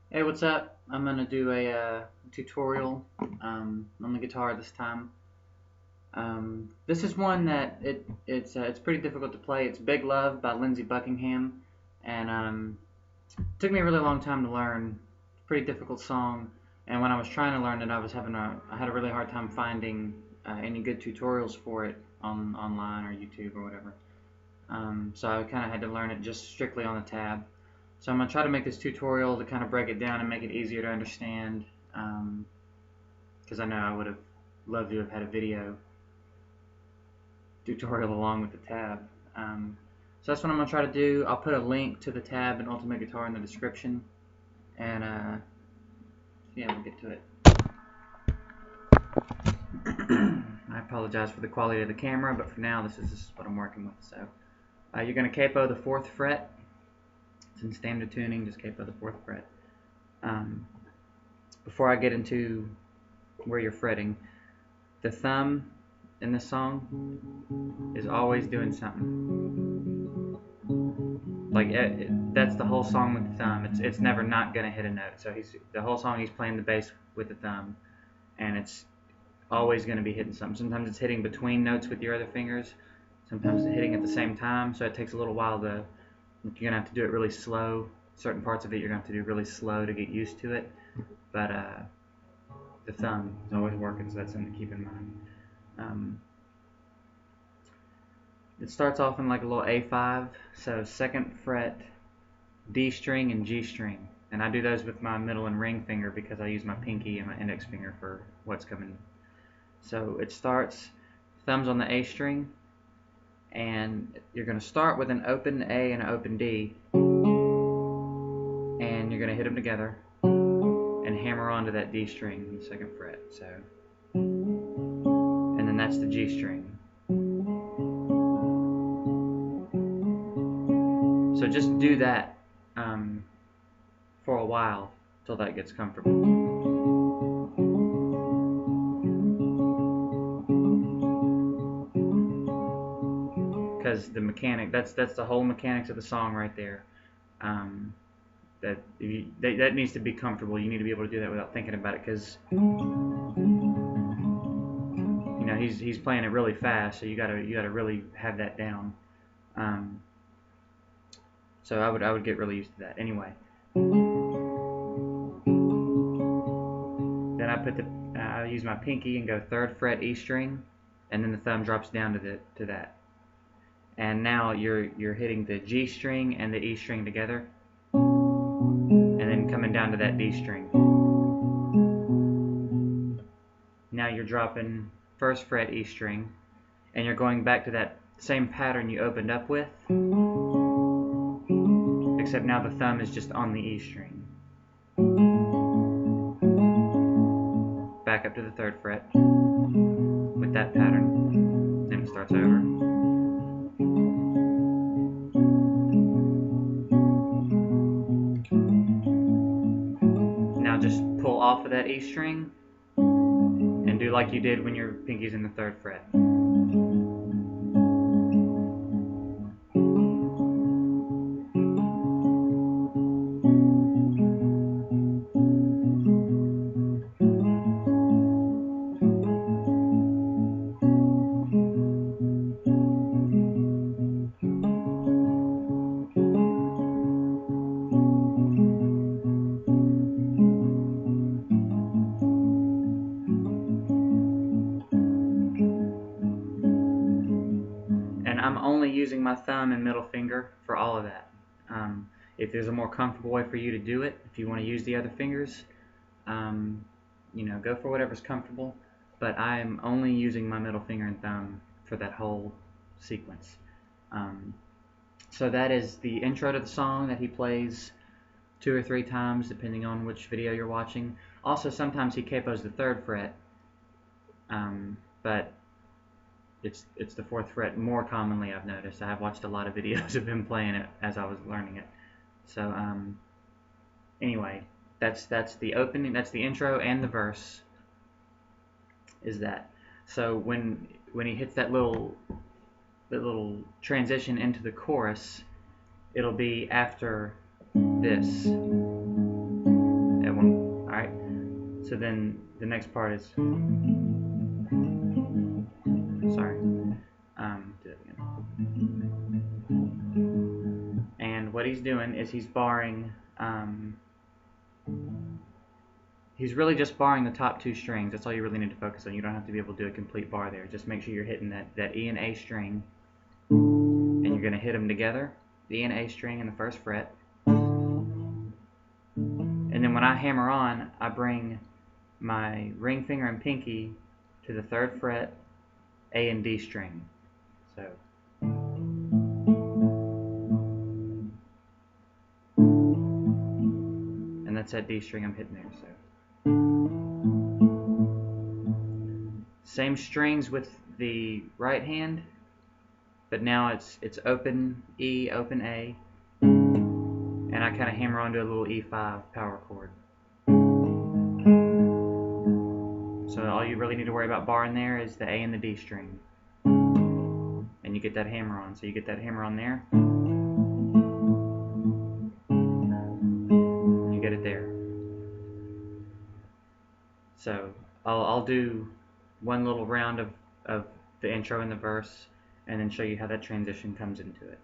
Hey, what's up? I'm gonna do a tutorial on the guitar this time. This is one that it's pretty difficult to play. It's "Big Love" by Lindsey Buckingham, and it took me a really long time to learn. It's a pretty difficult song, and when I was trying to learn it, I had a really hard time finding any good tutorials for it online or YouTube or whatever. So I kind of had to learn it just strictly on the tab. So I'm going to try to make this tutorial to kind of break it down and make it easier to understand, because I know I would have loved to have had a video tutorial along with the tab. So that's what I'm going to try to do. I'll put a link to the tab and Ultimate Guitar in the description, and yeah, we'll get to it. I apologize for the quality of the camera, but for now this is what I'm working with. So you're going to capo the 4th fret. It's in standard tuning, just capo the 4th fret. Before I get into where you're fretting, the thumb in this song is always doing something. Like that's the whole song with the thumb. It's never not gonna hit a note. So the whole song he's playing the bass with the thumb, and it's always gonna be hitting something. Sometimes it's hitting between notes with your other fingers. Sometimes it's hitting at the same time. So it takes a little while to. You're gonna have to do it really slow. Certain parts of it you're gonna have to do really slow to get used to it. But the thumb is always working, so that's something to keep in mind. It starts off in like a little A5, so 2nd fret, D string, and G string. And I do those with my middle and ring finger because I use my pinky and my index finger for what's coming. So it starts, thumb's on the A string, and you're going to start with an open A and an open D, and you're going to hit them together and hammer onto that D string in the 2nd fret. So, and then that's the G string. So just do that for a while till that gets comfortable. Because the mechanic, that's the whole mechanics of the song right there. That needs to be comfortable. You need to be able to do that without thinking about it, because he's playing it really fast, so you gotta really have that down. So I would get really used to that. Anyway, then I use my pinky and go 3rd fret E string, and then the thumb drops down to that. And now you're hitting the G string and the E string together, and then coming down to that D string. Now you're dropping 1st fret E string, and you're going back to that same pattern you opened up with, except now the thumb is just on the E string. Back up to the 3rd fret with that pattern, then it starts over. Now just pull off of that E string and do like you did when your pinky's in the 3rd fret. And I'm only using my thumb and middle finger for all of that. If there's a more comfortable way for you to do it, if you want to use the other fingers, go for whatever's comfortable. But I'm only using my middle finger and thumb for that whole sequence. So that is the intro to the song that he plays 2 or 3 times, depending on which video you're watching. Also, sometimes he capos the 3rd fret, but it's the 4th fret more commonly, I've noticed. I have watched a lot of videos of him playing it as I was learning it. So anyway, that's the opening, that's the intro and the verse is that. So when he hits that little transition into the chorus, it'll be after this. So then the next part is, sorry, do that again. And what he's doing is he's barring, he's really just barring the top two strings. That's all you really need to focus on. You don't have to be able to do a complete bar there. Just make sure you're hitting that E and A string, and you're going to hit them together, the E and A string in the first fret. And then when I hammer on, I bring my ring finger and pinky to the third fret, A and D string. So, and that's that D string I'm hitting there. So, same strings with the right hand, but now it's open E, open A, and I kind of hammer onto a little E5 power chord. So all you really need to worry about barring there is the A and the D string. And you get that hammer on. So you get that hammer on there. You get it there. So I'll do one little round of the intro and the verse, and then show you how that transition comes into it.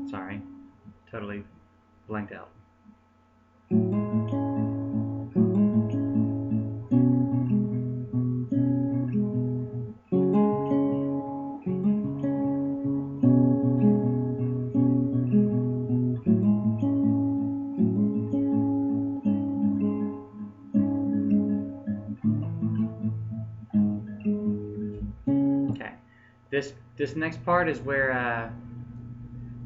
Sorry, totally blanked out. Okay, this next part is where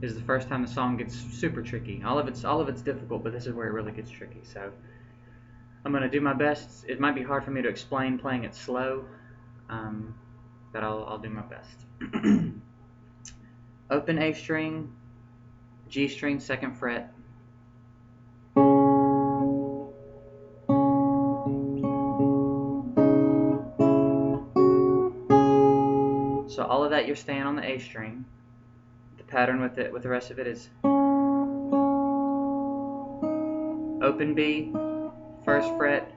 is the first time the song gets super tricky. All of it's difficult, but this is where it really gets tricky. So I'm gonna do my best. It might be hard for me to explain playing it slow, but I'll do my best. Open A string, G string, second fret. So all of that you're staying on the A string. The pattern with the rest of it is open B, first fret,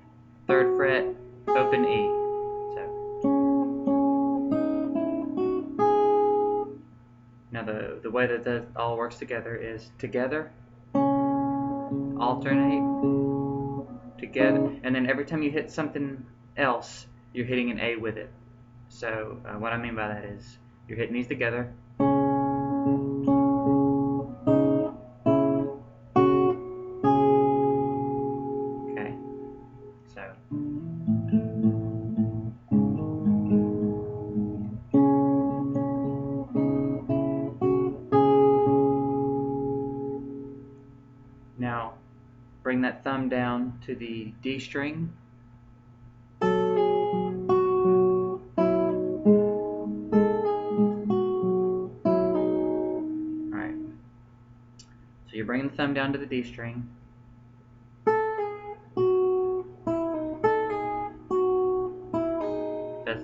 third fret, open E. So now the way that that all works together is together, alternate, together, and then every time you hit something else, you're hitting an A with it. So what I mean by that is you're hitting these together. Okay, so now bring that thumb down to the D string. So you're bringing the thumb down to the D string.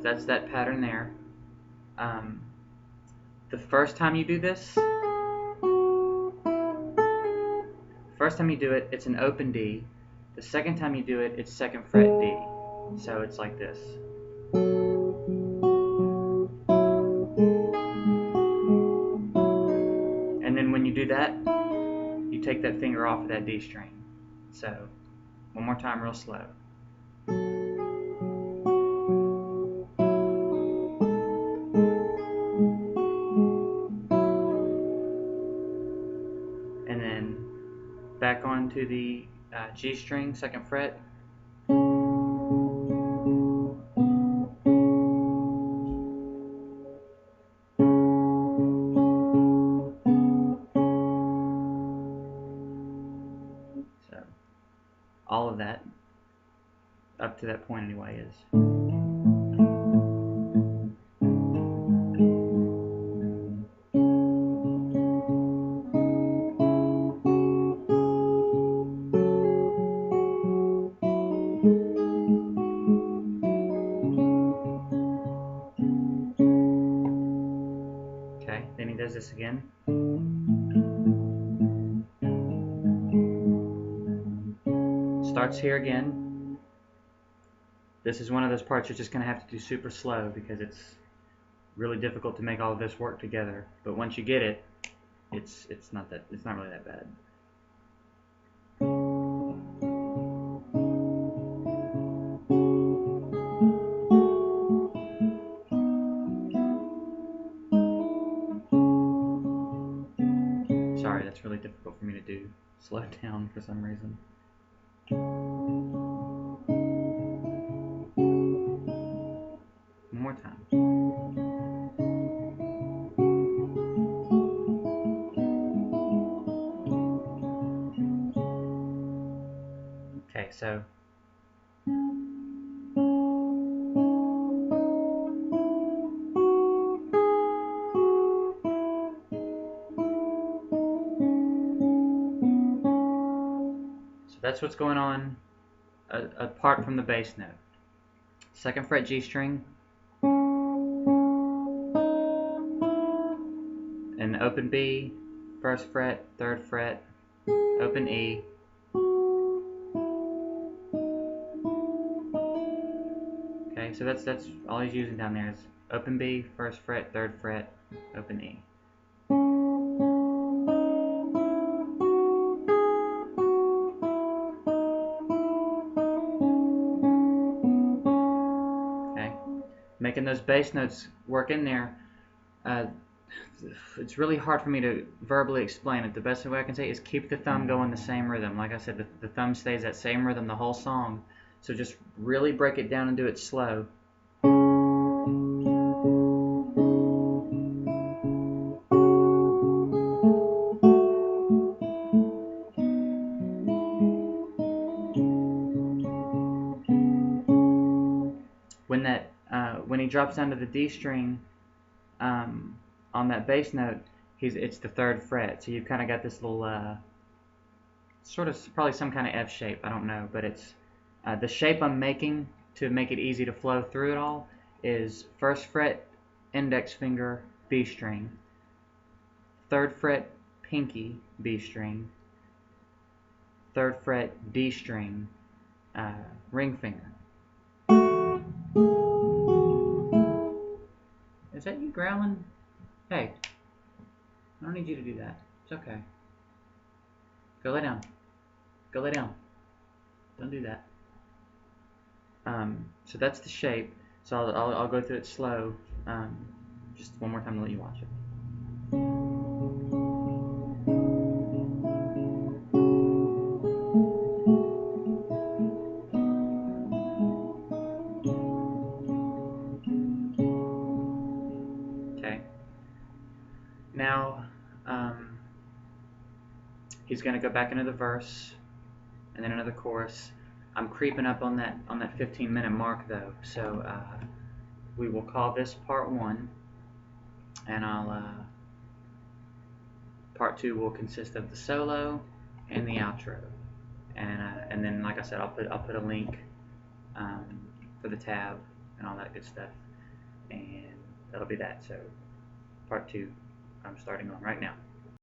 That's that pattern there. The first time you do this, it's an open D. The second time you do it, it's second fret D. So it's like this. And then when you do that, you take that finger off of that D string. So, one more time real slow. And then back onto the G string, second fret. All of that, up to that point anyway, is okay. goes this again. Starts here again. This is one of those parts you're just going to have to do super slow because it's really difficult to make all of this work together. But once you get it, it's not really that bad. Sorry, that's really difficult for me to do. Slow down for some reason. One more time. Okay, so that's what's going on apart from the bass note. 2nd fret G string, and open B, 1st fret, 3rd fret, open E, okay, so that's all he's using down there is open B, 1st fret, 3rd fret, open E. Okay, making those bass notes work in there. It's really hard for me to verbally explain it. The best way I can say is keep the thumb going the same rhythm. Like I said, the thumb stays that same rhythm the whole song. So just really break it down and do it slow. When he drops down to the D string, on that bass note, it's the 3rd fret, so you've kind of got this little sort of probably some kind of F shape, I don't know, but it's the shape I'm making to make it easy to flow through it all is 1st fret index finger B string, 3rd fret pinky B string, 3rd fret D string ring finger. Is that you growling? Hey, I don't need you to do that. It's okay. Go lay down. Go lay down. Don't do that. So that's the shape. So I'll go through it slow. Just one more time to let you watch it. Okay. Now he's going to go back into the verse and then another chorus. I'm creeping up on that 15-minute mark though, so we will call this part 1, and part 2 will consist of the solo and the outro, and then like I said, I'll put a link for the tab and all that good stuff, and that'll be that. So part 2 I'm starting on right now.